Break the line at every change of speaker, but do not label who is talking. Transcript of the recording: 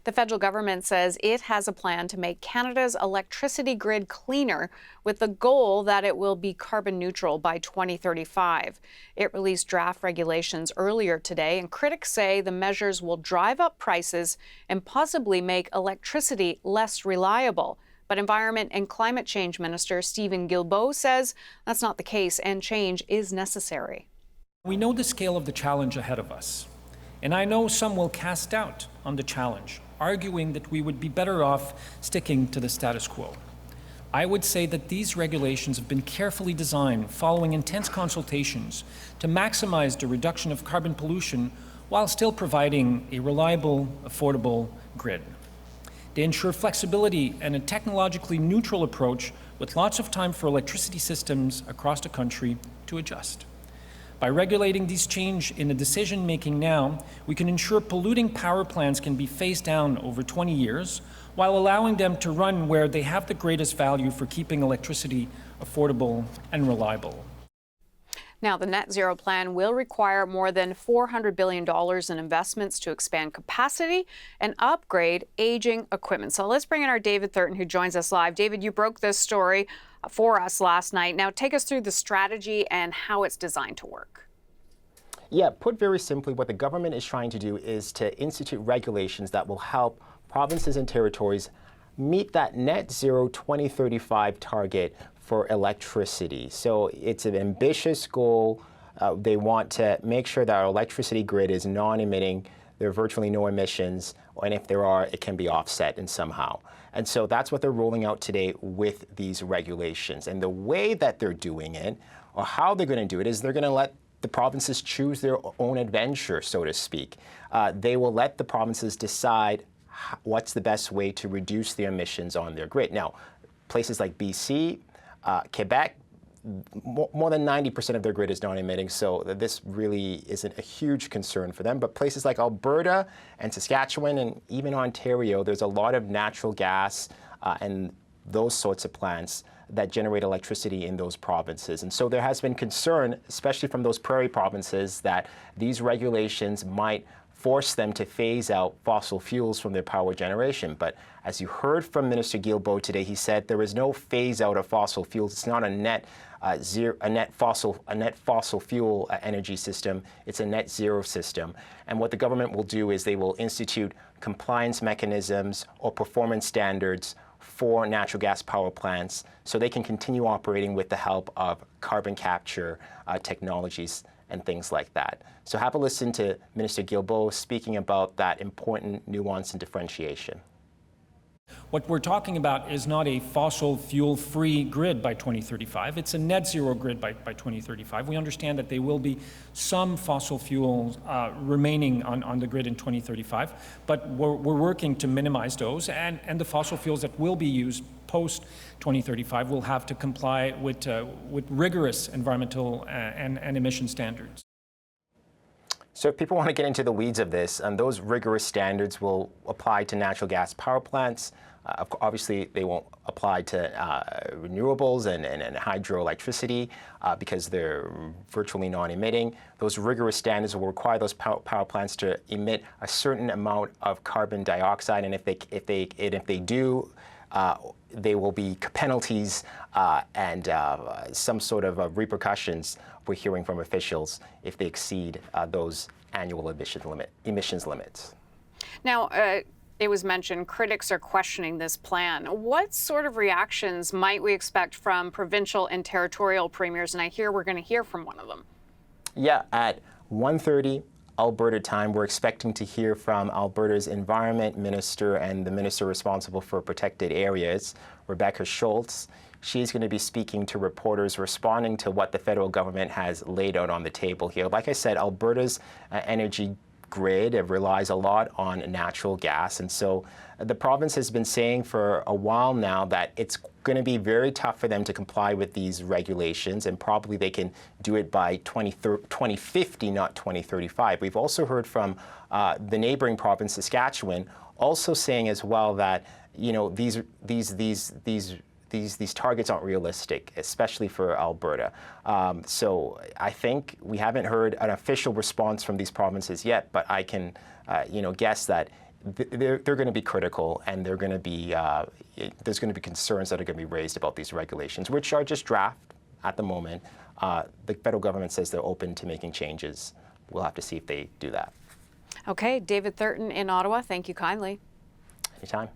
The federal government says it has a plan to make Canada's electricity grid cleaner, with the goal that it will be carbon neutral by 2035. It released draft regulations earlier today, and critics say the measures will drive up prices and possibly make electricity less reliable. But Environment and Climate Change Minister Steven Guilbeault says that's not the case and change is necessary.
We know the scale of the challenge ahead of us, and I know some will cast doubt on the challenge, arguing that we would be better off sticking to the status quo. I would say that these regulations have been carefully designed following intense consultations to maximize the reduction of carbon pollution while still providing a reliable, affordable grid. They ensure flexibility and a technologically neutral approach with lots of time for electricity systems across the country to adjust. By regulating these changes in the decision-making now, we can ensure polluting power plants can be phased down over 20 years while allowing them to run where they have the greatest value for keeping electricity affordable and reliable.
Now, the net zero plan will require more than $400 billion in investments to expand capacity and upgrade aging equipment. So let's bring in our David Thurton, who joins us live. David, you broke this story for us last night. Now, take us through the strategy and how it's designed to work.
Yeah, put very simply, what the government is trying to do is to institute regulations that will help provinces and territories meet that net zero 2035 target for electricity. So it's an ambitious goal. They want to make sure that our electricity grid is non-emitting. There are virtually no emissions, and if there are, it can be offset in somehow. And so that's what they're rolling out today with these regulations. And the way that they're doing it, or how they're going to do it, is they're going to let the provinces choose their own adventure, so to speak. They will let the provinces decide what's the best way to reduce their emissions on their grid. Now, places like BC, Quebec, more than 90% of their grid is non-emitting, so this really isn't a huge concern for them. But places like Alberta and Saskatchewan and even Ontario, there's a lot of natural gas and those sorts of plants that generate electricity in those provinces. And so there has been concern, especially from those prairie provinces, that these regulations might force them to phase out fossil fuels from their power generation. But as you heard from Minister Guilbeault today, he said there is no phase out of fossil fuels. It's not a net fossil fuel energy system. It's a net zero system. And what the government will do is they will institute compliance mechanisms or performance standards for natural gas power plants so they can continue operating with the help of carbon capture technologies and things like that. So have a listen to Minister Guilbeault speaking about that important nuance and differentiation.
What we're talking about is not a fossil fuel-free grid by 2035. It's a net zero grid by 2035. We understand that there will be some fossil fuels remaining on the grid in 2035, but we're working to minimize those, and the fossil fuels that will be used post-2035 will have to comply with rigorous environmental and emission standards.
So if people want to get into the weeds of this, those rigorous standards will apply to natural gas power plants. Obviously, they won't apply to renewables and hydroelectricity because they're virtually non-emitting. Those rigorous standards will require those power plants to emit a certain amount of carbon dioxide, and if they do, there will be penalties and some sort of repercussions we're hearing from officials if they exceed those annual emissions limits.
Now, it was mentioned critics are questioning this plan. What sort of reactions might we expect from provincial and territorial premiers? And I hear we're going to hear from one of them.
Yeah, at 1:30 Alberta time, we're expecting to hear from Alberta's Environment Minister and the Minister responsible for protected areas, Rebecca Schultz. She's going to be speaking to reporters responding to what the federal government has laid out on the table here. Like I said, Alberta's energy grid relies a lot on natural gas, and so the province has been saying for a while now that it's going to be very tough for them to comply with these regulations, and probably they can do it by 2050, not 2035. We've also heard from the neighboring province, Saskatchewan, also saying as well that, you know, these targets aren't realistic, especially for Alberta. So I think we haven't heard an official response from these provinces yet, but I can guess that they're going to be critical, and they're going to be there's going to be concerns that are going to be raised about these regulations, which are just draft at the moment. The federal government says they're open to making changes. We'll have to see if they do that.
Okay, David Thurton in Ottawa, thank you kindly.
Anytime.